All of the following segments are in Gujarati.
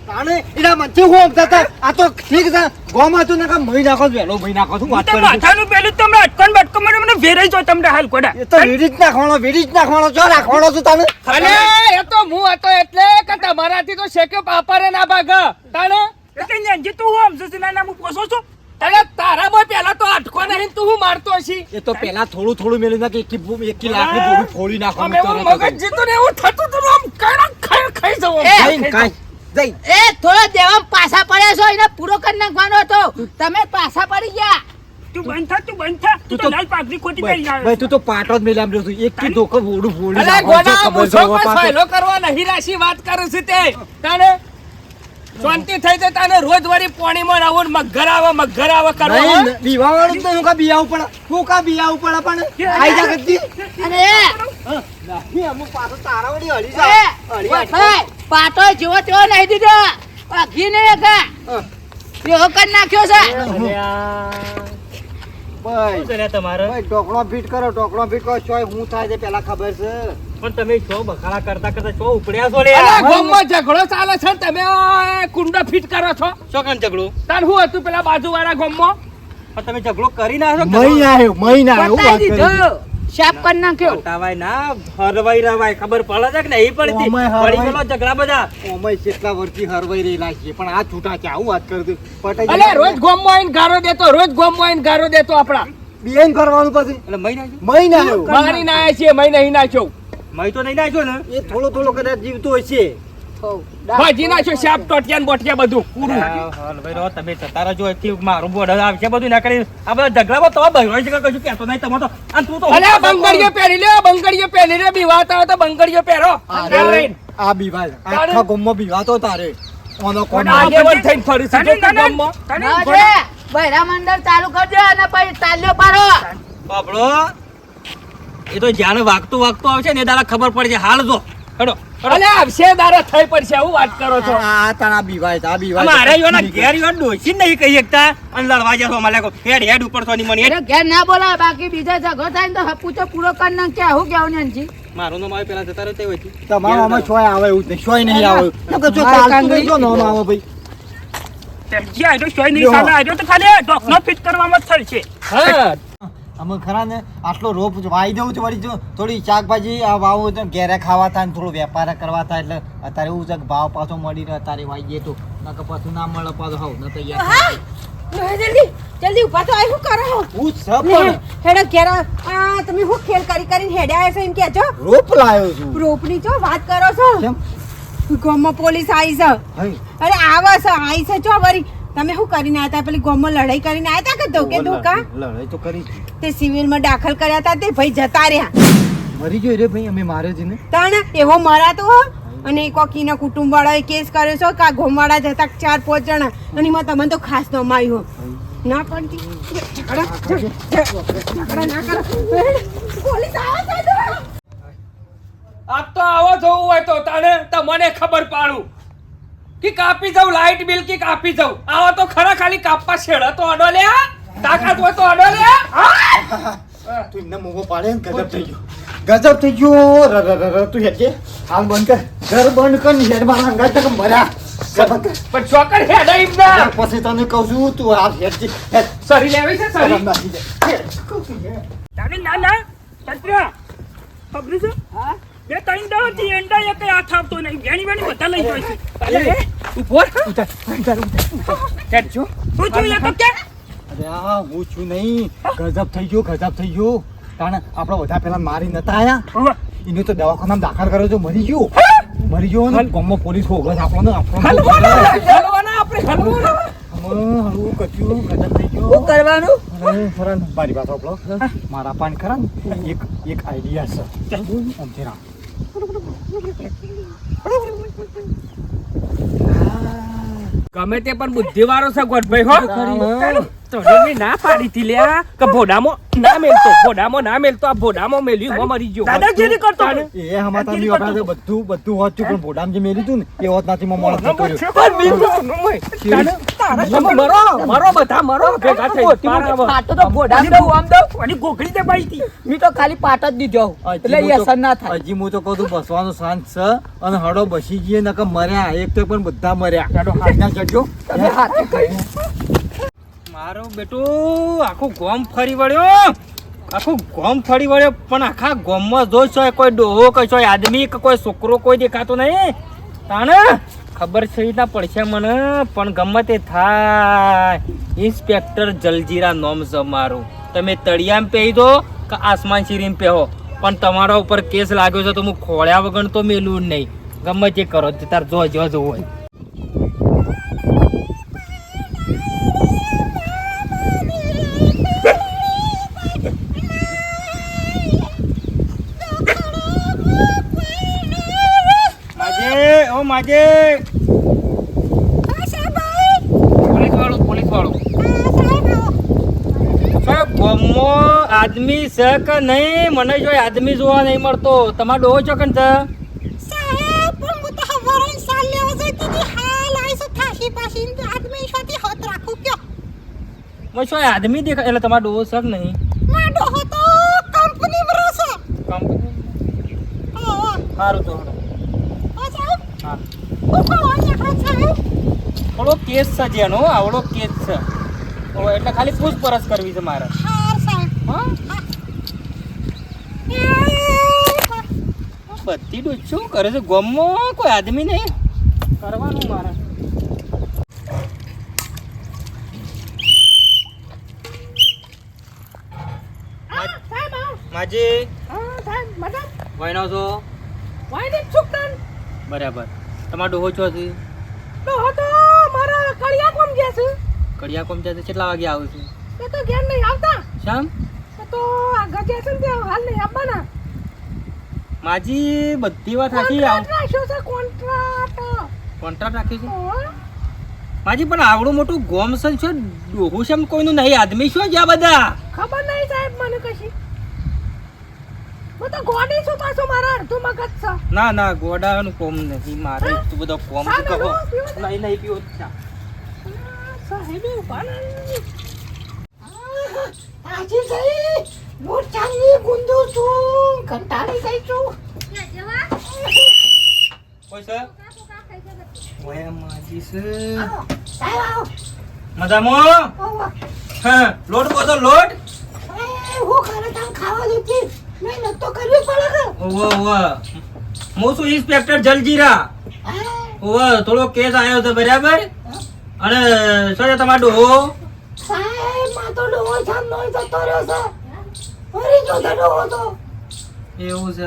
તાણે એના મંચે હું જતા આ તો ઠીક છે ગોમાં તું નકા મહી નાખો વેલો મહી નાખો છું વાત તો કરું માથાનું પેલું તમને અટકન બટકન મને વેરાઈ જો તમને હાલ કોડા એ તો વેડી જ નાખવાનો જો રાખવાનો છું તાણે અને એ તો હું હતો એટલે કે તમારાથી તો શેક્યો પાપરે ના ભાગા તાણે એટલે નેંજી તું હું સમજુ છું ના હું પોસો છું અરે તારા બોય પેલા તો અટકો નહીં તું હું મારતો હશી એ તો પેલા થોડું મેલું ના કે એક લાખ ની બોડી ફોડી અમે નાખવાનું મગજ જીતું ને એવું થતું તું આમ ખાઈ જવું જઈ એ થોડો દેવામ પાછા પડ્યા છો એને પૂરો કરી નાખવાનો હતો તમે પાછા પડી ગયા તું બંધ થા તું તો લાલ પાઘડી ખોટી પહેરી આવે ભાઈ તું તો પાટો જ મેલામ રહ્યો છું એક કી ધોકો બોડું ફોડી અરે ગોડા પૂછો કોઈ ફાયલો કરવા નહીં રાશી વાત કરું છું તે તાને શાંતિ થઈ જાય તાને રોજ વારી પાણીમાં આવો મગર આવે કરવા નહીં બીવાવાળું તો હું કા બિયાવું પડે પણ આઈ જા ગદ્દી અને નહીં અમુક પાછો તારા વળી હળી એ જા પાટો જેવો તેવો નહીં દીધો ઘી નહીં કા એવો કરી નાખ્યો છે ભાઈ શું તમારે ભાઈ ઢોકળો ફીટ કરો ચોય હું થાય છે પેલા ખબર છે પણ તમે છો બખાડા કરતા છો ઉપડ્યા છો લે અરે ગામમાં ઝઘડો ચાલે છે ને તમે કુંડા ફિટ કરો છો શું કામ ઝઘડો તાર હું હતું પેલા બાજુવાળા ગામમાં પણ તમે ઝઘડો કરી ના છો મહિના આવ્યો બતાવી દીધો સાફ કરી નાખ્યો તાવાય ના હરવાઈ રવાય ખબર પડે છે કે નહીં પડતી ઓમાય પડી હરવાઈ. ગયેલો ઝઘડા બધા ઓમય કેટલા વર્ષથી હરવાઈ રહેલા છે પણ આ છૂટા છે આવું વાત કરતું પટાઈ અલે રોજ ગામમાં આવીને ગારો દેતો આપડા બેન કરવાનું પછી એટલે મહી નાખ્યો મહિના આવ્યો મારી ના આયા છીએ મહિને નહીં નાખ્યો મહી તો નહીં નાખ્યો ને એ થોડો કદાચ જીવતો હશે ભાજી નાખ્યો શાપ ટોટિયા ને બોટિયા બધું પૂરું ભાઈ રો તમે તારા જો એકથી મારું બોર્ડર આવશે બધું ના કરી આ બધા ઝઘડામાં તો ભાઈ છે કશું કહેતો નહીં તમે તો અને તું તો અલે બંગડીઓ પહેરી લે બીવાત આવે તો બંગડીઓ પહેરો આ બીવાય આખા ગામમાં બીવાતો તારે ઓનો કોણ આગેવાન થઈને ફરી છે ગામમાં ના છે બૈરા મંડળ ચાલુ કરજો અને પછી તાલ્યો પાડો બાબડો એ તો જાણે વાગતું આવશે ને એ દાડા ખબર પડશે હાલ જો હેડો અલે આવશે દારા થઈ પડશે આવું વાત કરો છો આ તારા બીવાય મારે યોના ઘેર યોન ડોસી નહીં કહી શકતા અને લડવા જશો મને કહો હેડ ઉપર તો ની મને અરે ઘેર ના બોલાય બાકી બીજા ઝઘડો થાય ને તો હપુચો પૂરો કરી નાખે આવું કેવું ને મારું નામ આવે પેલા જતા રહેતા હોય તમારો આમાં છોય આવે એવું જ નહીં છોય નહીં આવે નકર જો ચાલતું નહીં જો નામ આવે ભાઈ જે આજો સોય નહીં સામે આજો તો ખાલી ડોકનો ફિટ કરવામાં જ થશે હા અમે ખરા ને આટલો રોપ વાઈ દઉં છું વળી જો થોડી શાકભાજી આ વાવું તો ઘેરે ખાવા થાય ને થોડો વેપાર કરવા થાય એટલે અત્યારે એવું છે કે ભાવ પાછો મળી રહે અત્યારે વાઈએ તો નકર પાછું ના મળે પાછો હાવ ન તૈયાર જલ્દી ઉભા તો આય શું કરો હું સપણ હેડો ઘેરા આ તમે હું ખેલ કરીને હેડ્યા આવ્યા છો એમ કહેજો રોપ લાયો છું રોપની જો વાત કરો છો કેમ ગામમાં પોલીસ આવી છે હઈ અરે આવા છે આવી છે જો વરી તમે શું કરીને આવ્યા હતા પેલી ગામમાં લડાઈ કરીને આવ્યા હતા કે ધોકે ધોકા લડાઈ તો કરી તે સિવિલમાં દાખલ કર્યા હતા તે ભાઈ જતા રહ્યા મરી ગયો રે ભાઈ અમે માર્યો છે ને તાણ એવો મરાતો હો અને કોકીના કુટુંબ વાળાએ કેસ કર્યો છે કે આ ગામવાળા જતા 4-5 જણા અને એમાં તમને તો ખાસ ન માર્યો ના પડતી ઝઘડા ના કરો પોલીસ આવે છે આપ તો આવો જોવું હોય તો તને તમને ખબર પાડું કે કાપી જાઉં લાઈટ બિલ કે કાપી જાઉં આવો તો ખરા ખાલી કાપવા છેડા તો અડો લે તાકાત હોય તો અડો લે તું એમને મોગો પાડે ને ગજબ થઈ ગયો તું હેડજે હાલ બંધ કર ઘર બંધ કર ને હેડ મારા અંગાત તક મર્યા પણ ચોકર હેડા ઇમના પછી તને કહું છું તું હાલ હેડજે સરી લેવી છે સરી તારે ના સત્રા ખબર છે હા બે ત્રણ દાવથી એંડા એક હાથ આપતો નહીં વેણી બધા લઈ જાય છે અરે ઉભો હેડ જો તું જોઈએ તો કે અરે આ હું છું નહીં ગજબ થઈ ગયો કારણ આપણે બધા પેલા મારી નતા આયા એને તો દવાખાનામાં દાખલ કર્યો તો મરી ગયો ને ગામમાં પોલીસ હોગસ આપણને હલવાના આપણે હલવાના હળવું કચ્યું ગજબ થઈ ગયો શું કરવાનું અરે ફરન મારી વાત આપણો મારા પાન ખરા ને એક આઈડિયા છે સમજે ના ગમે તે પણ બુદ્ધિવાળો છે ગોઠભાઈ હો તો મેં ના પાડી હતી લ્યા કે ભોડામાં ના મેલતો આ ભોડામાં મેલ્યું એમાં મરી ગયો દાદાગીરી કરતો તાને. એ હમાતા ની આપણા તો બધું હોત છું, પણ ભોડામ જે મેલી તું ને એ હોત નાથી માં મોળો થતો રહ્યો. પણ મેં તાને મરો બધા મરો ભેગા થઈ પારામાં. પાટો તો ભોડામ દઉં આમ દઉં અને ગોખડી દબાઈ હતી મી તો ખાલી પાટ જ દીધો એટલે એ અસર ના થાય. હજી હું તો કહું છું બસવાનો શાંત છે અને હડો બસી જઈએ નકર મર્યા એક તો પણ બધા મર્યા. હાથના ચડજો. તમે હાથે કરી મારો બેટો આખું ગોમ ફરી વળ્યો પણ આખા ગોમમાં જો છે કોઈ ડોહો કે કોઈ આદમી કે કોઈ છોકરો કોઈ દેખાતો નહીં. તાને ખબર છે ના પડશે મને, પણ ગમે તે થાય ઇન્સ્પેક્ટર જલજીરા નોમ છે મારું. તમે તળિયામાં પહેરી દો કે આસમાન શીરીમાં પહેરો, પણ તમારા ઉપર કેસ લાગ્યો છે તો હું ખોળ્યા વગર તો મેલું જ નહીં. ગમે તે કરો તાર જો જોવું હોય. માજે પોલીસ વાળો સાહેબ ગોમો આદમી છે કે નહીં? મને જો આદમી જોવા નહીં મળતો. તમારો ડોહો છો કે આદમી દેખાય એટલે તમારો ડોહો છે કે નહીં? કંપની સારું તો હા થોડો કેસ છે જેનો આવડો કેસ છે એટલે ખાલી પૂછપરછ કરવી છે મારે. બધી ડૂચ શું કરે છે ગોમમાં? કોઈ આદમી નહીં કરવાનું મારે. માજી વૈનો છો બરાબર. તમારો ડોહો છો છે? કડિયા કોમ જાય કેટલા વાગે આવું છું? શામ માજી બધી વાત સાચી. કોન્ટ્રાક્ટ રાખ્યું છે માજી, પણ આવડું મોટું ગોમ છે ડોહું છે કોઈનું નહીં, આદમી શું જ્યાં બધા ખબર નહીં સાહેબ મને કશી. હું તો ગોડી છું પાછું મારા અડધું મગજ છે. ના ગોડાનું કોમ નથી મારે. તું બધો કોમ શું કહો? નહીં પીવો સાહેબ ઉભા આજે જઈ મોટ ચાંદી ગુંદુ છું કંટાળી ગઈ છું. કોઈ સર ઓય માજી છે સાહેબ આવો. મજામાં? હા લોટ બોલો લોટ. હું ખરે તમ ખાવા દઉં મહેનત તો કરવી પડે ને. ઓવા હું છું ઇન્સ્પેક્ટર જલજીરા. ઓવા થોડો કેસ આવ્યો છે બરાબર. અને શું છે તમારો ડોહો? સાહેબ માં તો ડોહો જામ નોય જતો રહ્યો છે. અરે જો ડોહો તો એવું છે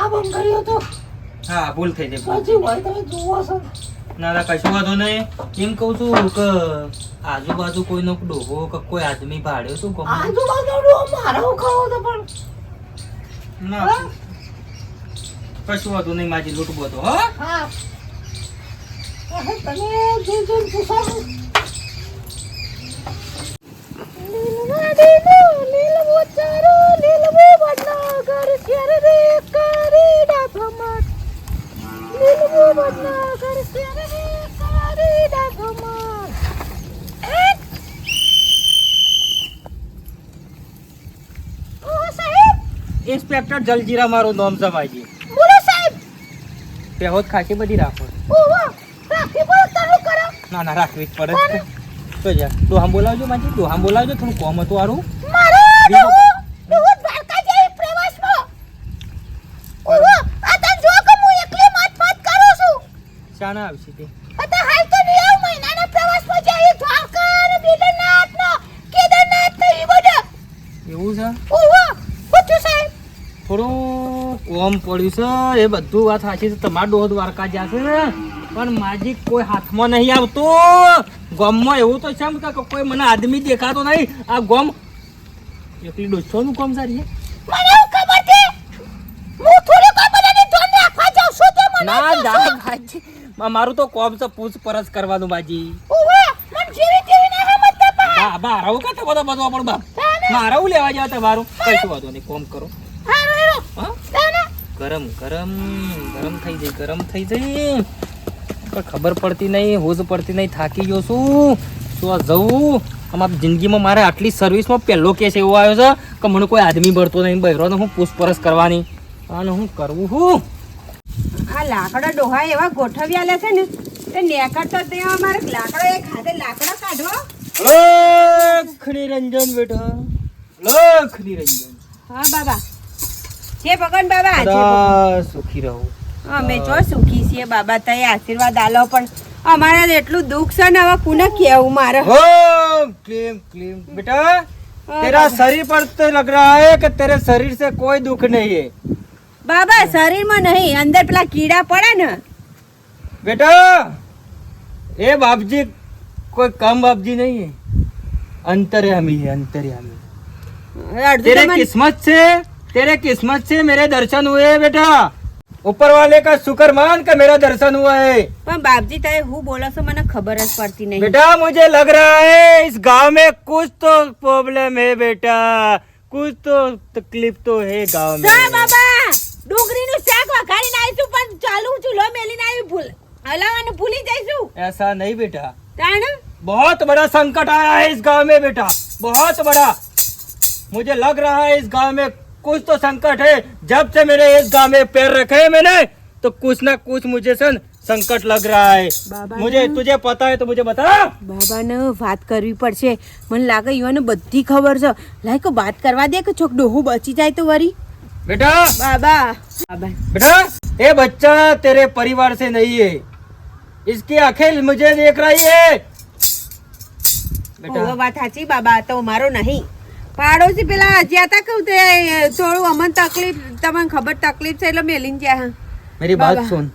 આ બંધ કર્યો તો હા ભૂલ થઈ જાય. પછી હોય તમે જોવો છો. ના કશું વાંધો નહીં. એમ કહું છું કે આજુબાજુ કોઈનો ડોહો કે કોઈ આદમી ભાડ્યો તો ગમે આજુબાજુ ડોહો મારો ખાવો તો પણ ના કશું વાંધો નહીં. માજી લૂંટ બોતો હા. હા તમે જે પૂછો ઇન્સ્પેક્ટર જલજીરા મારું નામ છે માજી. બોલો સાહેબ. પહેહોત ખાસી બધી રાખો. ઓવા રાખી બોલ તારું કરો. ના રાખવી જ પડે જ. તો જા ડોહામ બોલાવજો માજી, ડોહામ બોલાવજો. થોડું કોમ હતું આરું. મારો ડોહો દ્વારકા જાય પ્રવાસમાં. ઓવા આ તને જો કે હું એકલી મત કરું છું. શાના આવશે તે? અતા હાલ તો નહીં આવ મહિનાના પ્રવાસમાં જાય દ્વારકા અને બેદરનાથ નો કેદારનાથ તો ઈ બધા. એવું છે? ઓવા પૂછો સાહેબ. થોડું કોમ પડ્યું છે એ બધું વાત સાચી છે. તમારો ડોહો દ્વારકા જશે પણ માજી કોઈ હાથમાં નહીં આવતો. ગોમમાં એવું તો છે કે કોઈ મને આદમી દેખાતો નહીં. આ ગોમ એકલી ડોછોનું કોમ સારી મને એવું ખબર છે હું થોડી કોઈ બધાને ધ્યાન રાખવા જાઉં છું તે મને ના ના માજી મારું તો કોમ છે પૂછપરછ કરવાનું માજી. ઓવા મન જેવી તેવી ના સમજતા પા હા બહાર આવું કા તમારો બધો આપણો બાપ મારે હું લેવા જાવ તમારું કઈશું વાંધો નહીં કોમ કરો હા ગરમ ગરમ ગરમ થઈ જાય પણ ખબર પડતી નહીં હોશ પડતી નહીં થાકી ગયો છું શું આ જવું અમારી જિંદગીમાં મારે આટલી સર્વિસમાં પહેલો કેસ એવો આવ્યો છે કે મને કોઈ આદમી મળતો નહીં બહેરોને હું પૂછપરછ કરવાની અને હું કરવું હું આ લાકડા ડોહા એવા ગોઠવ્યા છે ને તે નેકળતો તે અમારે લાકડો એક હાથે લાકડો કાઢો. લખની રંજન બેટા લખની રંજન હા બાબા જે ભગવાન બાબા સદા સુખી રહો અમે જો સુખી છીએ બાબા તય આશીર્વાદ આલો પણ અમારે એટલું દુઃખ છે ને હવે કોને કેવું મારે. ओम क्लीम क्लीम बेटा तेरा शरीर पर तो लग रहा है कि तेरे शरीर से कोई दुख नहीं है બાબા શરીરમાં નહીં અંદર પેલા કીડા પડે ને बेटा ये बापजी कोई कम बापजी नहीं है अंतर्यामी है अंतर्यामी અડધું तेरे તો મને- किस्मत से मेरे दर्शन हुए हैं बेटा ऊपर वाले का शुक्र मान के मेरा दर्शन हुआ है પણ બાપજી તમે હું બોલો છો મને ખબર જ પડતી નહીં. बेटा मुझे लग रहा है इस गांव में कुछ तो प्रॉब्लम है बेटा कुछ तो तकलीफ तो है गांव में સા બાબા ડુંગળીનું શાક વઘારીને આવીશું પણ ચાલુ ચૂલો મેલીને આવી ભૂલ હલાવાનું ભૂલી જઈશું ऐसा नहीं बेटा તાણ बहुत बड़ा संकट आया है इस गांव में बेटा बहुत बड़ा मुझे लग रहा है इस गांव में कुछ तो संकट है जब से मैंने इस गांव में पैर रखे हैं मैंने तो कुछ ना कुछ मुझे संकट लग रहा है बाबा मुझे ने- तुझे पता है तो मुझे बता બાબાને વાત કરવી પડશે મને લાગે ઈવાને બધી ખબર છે લાઈક વાત કરવા દે કે ચોક ડોહું બચી જાય તો વરી बेटा બાબા બાબા बेटा ये बच्चा तेरे परिवार से नहीं है इसकी आंखें मुझे देख रही है ઓ વાત સાચી બાબા તો મારો નહીં પાડોશી પેલા જ્યાં તા કહું તે થોડું અમન તકલીફ તમને ખબર તકલીફ છે એટલે મેલીને જ્યાં मेरी बाबा। बात सुन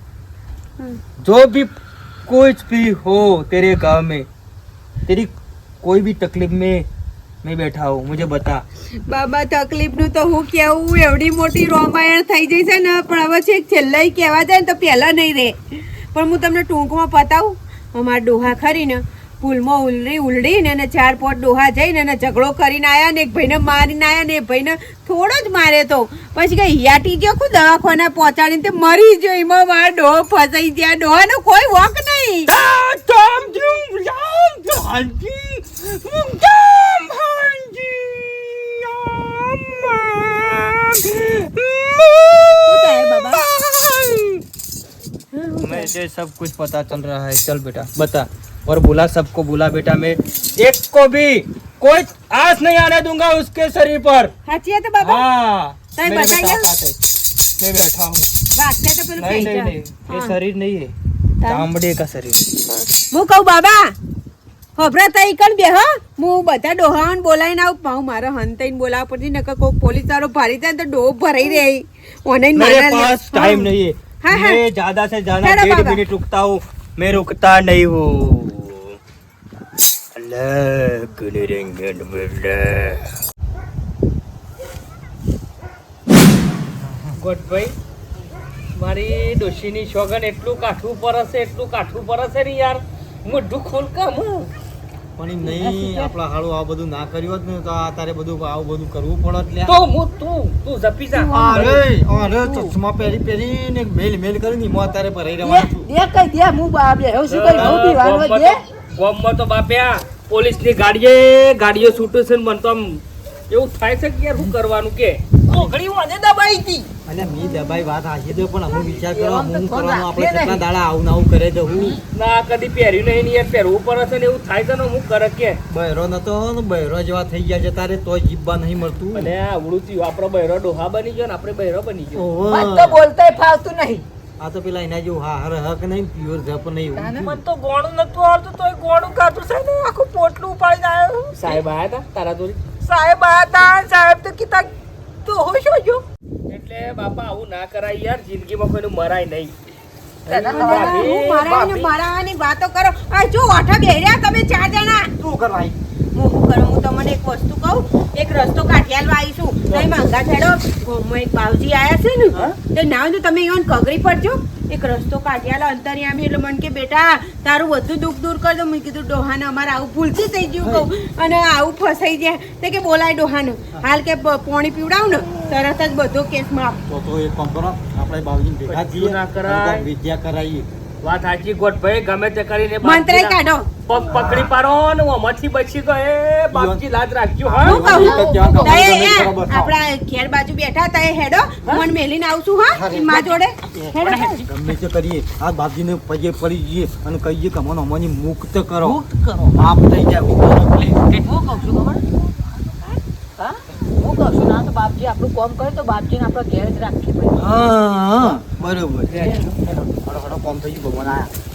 जो भी कुछ भी हो तेरे गांव में तेरी कोई भी तकलीफ में मैं बैठा हूँ मुझे बता બાબા તકલીફનું તો હું કેવું એવડી મોટી રોમાયણ થઈ જઈ છે ને પણ હવે છેક છેલ્લે કહેવા જાય ને તો પહેલા નહીં રે પણ હું તમને ટૂંકમાં પતાવું અમારા ડોહા ખરીને પુલમાં ઉલડીને અને 4-5 ડોહા જઈને અને ઝઘડો કરીને આયા ને એક ભાઈને મારીને આયા ને એ ભાઈને થોડો જ મારે તો પછી કઈ હિયાટી ગયો ખુદ દવાખાના પહોંચાડીને તે મરી ગયો એમાં મારા ડોહો ફસાઈ ગયા ડોહાનો કોઈ વોક નહીં શું થાય બાબા मुझे सब कुछ पता चल रहा है चल बेटा बता और बुला सबको बुला बेटा मैं एक को भी कोई आस नहीं आने दूंगा उसके शरीर पर સાચી વાત બાબા हाँ नहीं मेरे बताइए। साथ आते। मैं बैठा हूँ વાક્ય તો પેલું नहीं કહી नहीं છે. नहीं ये हाँ. शरीर नहीं है चामड़े का शरीर હું કહું બાબા હબરા તઈ કણ બે હા હું બધા ડોહાઓને બોલાવીને આવું પાઉં મારા હંતાઈને બોલાવવા પડશે નકર કોક પોલીસ વાળો ભારી જાય ને તો ડોહ ભરાઈ રહે ઓનલાઈન मेरे पास टाइम नहीं है हाँ, हाँ. मैं ज्यादा से ज्यादा चलो 1.5 बाबा। मिनट रुकता हूँ मैं रुकता नहीं हूँ अलग निरंजन बेटा ગોઠભાઈ મારી ડોશીની સોગન એટલું કાઠું પરસે ને યાર મોઢું ખોલ કામ પણ એમ નહીં આપણા હાળું આ બધું ના કર્યું હોત ને તો આ તારે બધું આવું બધું કરવું પડત લ્યા. તો હું તું જપી જા અરે ચશ્મા પહેરીને મેલ કરીને ઈમાં તારે ભરાઈ રહેવાનું છું. ગામમાં તો બાપ્યા પોલીસની ગાડીઓ છૂટે છે ને મને તો આમ એવું થાય છે કે યાર શું કરવાનું કે અલ્યા મી દબાઈ વાત હાચી તો પણ અમુક વિચાર કરો હું કરવાનું આપણે કેટલા દાડા આવું ને આવું કરે જવું. ના કદી પહેર્યું નહીં ને યાર પહેરવું પડે છે ને એવું થાય છે ને હું કરે કે બહેરો નતો ને બહેરો જેવા થઈ ગયા છે તારે તોય જીવવા નહીં મળતું. અને આવડું થયું આપણો બહેરો ડોહા બની ગયો ને આપણે બહેરો બની ગયો ઓહો. બોલતા ફાવતું નહીં આ તો પેલા એના જેવું હા હક નહીં પ્યોર જપ નહીં એવું. મને તો ગોણું નતું આવડતું તોય ગોણું કાઢું છે ને આખું પોટલું ઉપાડીને આવ્યો સાહેબ આયા હતા તારા જોડી સાહેબ આતા સાહેબ તો કીધા તો હોશ હોજો એટલે બાપા આવું ના કરાય યાર જિંદગીમાં કોઈનું મરાય નહીં મારાની વાતો કરો આ જો ઓઠા બેહ્યા તમે 4 જણા શું કરવાય? હું કરું હું તમને એક વસ્તુ કહું એક રસ્તો કાઠિયાલ આવીશું તમે માંગા છેડો ગામમાં એક બાવજી આયા છે ને તે નામ તો તમે ઈવન કગરી પડજો એક રસ્તો કાઢી આલો અંતરિયામી. એટલે મને કે બેટા તારું બધું દુઃખ દૂર કર દો. મેં કીધું ડોહાને અમારે આવું ભૂલથી થઈ ગયું કહું અને આવું ફસાઈ જાય તે કે બોલાય ડોહાને હાલ કે પાણી પીવડાવ ને તરત જ બધો કેસ માફ. તો એક કામ કરો, આપણે બાબુજીને ભેગા થઈએ ના કરાય. અને વિદ્યા કરાવીએ. વાત સાચી ગોઠભાઈ, ગમે તે કરીને મંત્રે કાઢો. પગ પકડી પાડો ને ઓમાંથી બચી ગયે. બાપજી લાજ રાખજો હા. હું કહું એક જ જવાબ આપો. તય તમે એ બરાબર. આપણા ઘેર બાજુ બેઠા તય હેડો મને મેલીને આવશું હા માં જોડે હેડો. ગમે તે કરીએ આ બાપજીને પગે પડી જઈએ અને કહીએ કે અમને અમોની મુક્ત કરો, માફ થઈ જાય. હું કહું છું ખબર હા હું કહું છું ના તો બાપજી આપણું કામ કરે તો બાપજીને આપણે ઘેર જ રાખીએ ભાઈ. હા બરોબર. હડો કોમ થઈ ગયું. ભગવાન આયા.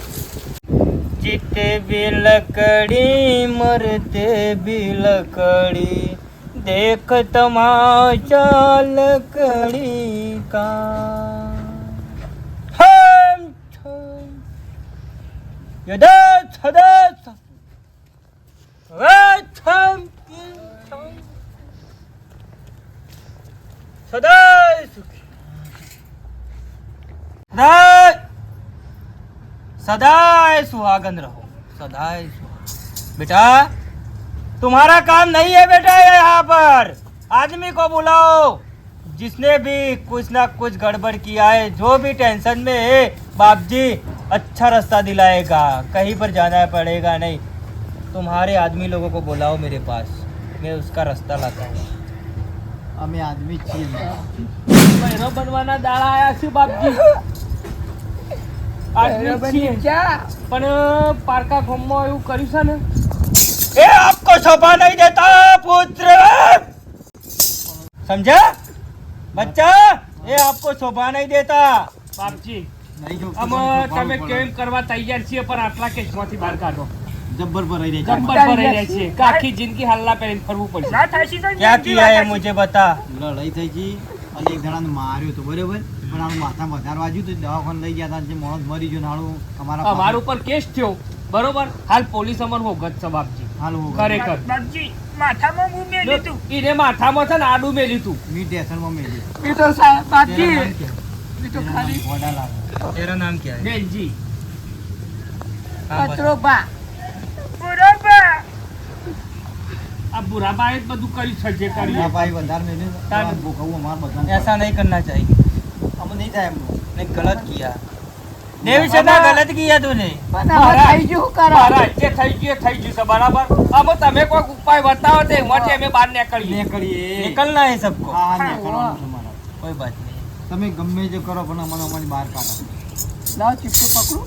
જીતે બિલકડી મરતે બિલકડી દેખ તમાચા લકડી કા હમ છમ યદા છદા છમ સદાય સુખી सदाए सुहागन रहो, सदाए सुहागन। बेटा तुम्हारा काम नहीं है बेटा ये यहाँ पर आदमी को बुलाओ जिसने भी कुछ ना कुछ गड़बड़ किया है, जो भी टेंशन में है बाप जी अच्छा रास्ता दिलाएगा, कहीं पर जाना पड़ेगा नहीं। तुम्हारे आदमी लोगों को बुलाओ मेरे पास, मैं उसका रास्ता लाता हूँ। અમે આદમી છીએ બહેરો બનવાના દાડા આયા છે બાપજી. આદમી છીએ પણ પારકા ગામમાં એવું કર્યું છે ને ये आपको शोभा नहीं देता पुत्र, समझा बच्चा? ये आपको शोभा नहीं देता બાપજી. नहीं जो આમ તમે કેમ કરવા તૈયાર છીએ પણ આટલા કેસમાંથી બહાર કાઢો. जब्बर पर रही જબ્બર ભરાઈ રહ્યા છીએ કે આખી જિંદગી હલ્લા પહેરીને ફરવું પડશે. ના થાય છે તો क्या किया है मुझे बता. લડાઈ થઈ ગઈ અને એક જણાને માર્યો તો બરોબર, પણ આનું માથા વધારે વાગ્યું તો દવાખાને લઈ ગયા હતા. જે માણસ મરી ગયો નાળું અમારા અમારા ઉપર કેસ થયો બરોબર. હાલ પોલીસ અમર હોગત છે બાપજી. હાલ હું ખરેખર બાપજી માથામાં હું મેલી તું ઈને માથામાં છે ને આડું મેલ્યું તું. મી સ્ટેશનમાં મેલી. એ તો સાહેબ બાપજી तेरा नाम क्या है? બેનજી કચરો બા બરોબર આ બુરાબાએ જ બધું કર્યું છે જે કર્યું. भाई बंदार में तार- भूखा हमारा बदनाम ऐसा नहीं करना चाहिए. हम नहीं था हम ने गलत किया. देवी सदा गलत किया तूने. પણ હવે થઈ ગયું કરો મહારાજ જે થઈ ગયું એ થઈ ગયું છે બરાબર. હવે તમે કોઈક ઉપાય બતાવો તે એમાંથી અમે બહાર નીકળીએ. निकलना है सबको. हाँ निकलना है. कोई बात नहीं. તમે ગમે તે કરો પણ અમને અમારી બહાર કાઢો. લાવ ચીપટું પકડું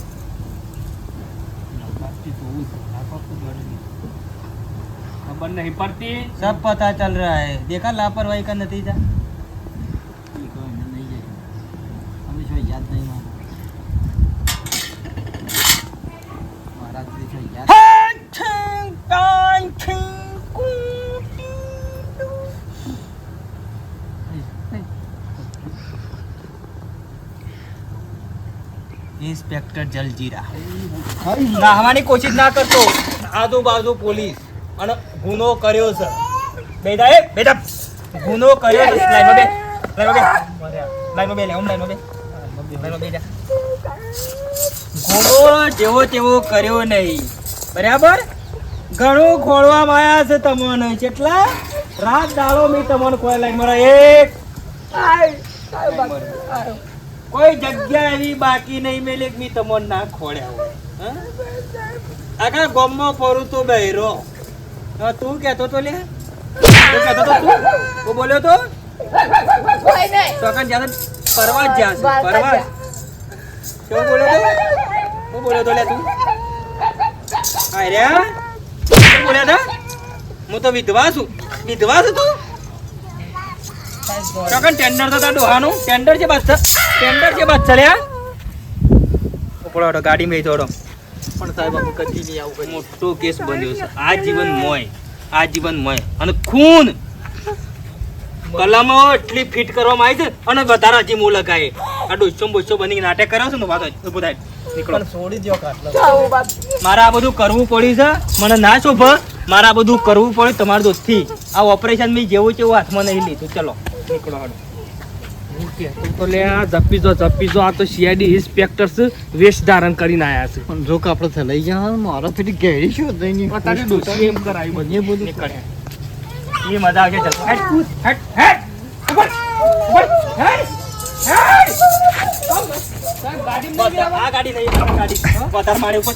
ખબર નહીં પડતી. सब पता चल रहा है. देखा लापरवाही का नतीजा. हमें याद नहीं इंस्पेक्टर जलजीरा નાહવાની કોશિશ ના કરતો. આજુબાજુ પોલીસ અને ગુનો કર્યો છે. બેટા એ બેટા ગુનો કર્યો છે. લાઈનમાં બે લાઈનમાં બે જા. ગુનો જેવો તેવો કર્યો નહીં બરાબર. ઘણું ખોળવામાં આવ્યા છે તમને. કેટલા રાત દાડો મેં તમને કોઈ લાઈનમાં એક કોઈ જગ્યા એવી બાકી નહીં મેલે કે મેં તમને ના ખોળ્યા હોય. હા? આખા ગામમાં ફરું તો બહેરો. હા, તું કહેતો તો લે તું કહેતો તો તું બોલ્યો તો કોઈ નહીં તો કાન જ્યાં પરવા જ જ્યાં છે પરવા શું બોલ્યો તો હું બોલ્યો તો લે તું અરે શું બોલ્યા હતા? હું તો વિધવા છું. વિધવા છું તું? ચોકન ટેન્ડર થતા ડોહાનું ટેન્ડર છે બસ ટેન્ડર છે બસ ચલ્યા ઉપડો ગાડી મેં થોડો પણ સાહેબ અમે કદી નહીં આવું કર્યું. મોટો કેસ બન્યો છે. આજીવન મોય અને ખૂન કલમો એટલી ફિટ કરવામાં આવી છે અને વધારે હજી મો લગાય. આ ડોસો બોસો બની નાટક કર્યો છે ને વાત ઉભો થાય નીકળો છોડી દો કાટલો. જાઓ બાપ મારે આ બધું કરવું પડ્યું છે. મને ના શોભ. મારે આ બધું કરવું પડ્યું તમારા દોસ્તથી. આ ઓપરેશન મેં જેવું તેવું હાથમાં નહીં લીધું. ચલો નીકળો હાડો. કહેતો તો લે આ જપી જો આ તો સીઆઈડી ઇન્સ્પેક્ટર છે વેશ ધારણ કરીને આયા છે પણ જો કે આપણે થલાઈ જવાનું મારા પેલી ઘેરી શું થઈ ની તારી ડોસી એમ કરાવી બધે બધું નીકળે એ મજા આવે છે હેડ ઉપર હેડ ગાડી નહીં ગાડી વધારે મારે ઉપર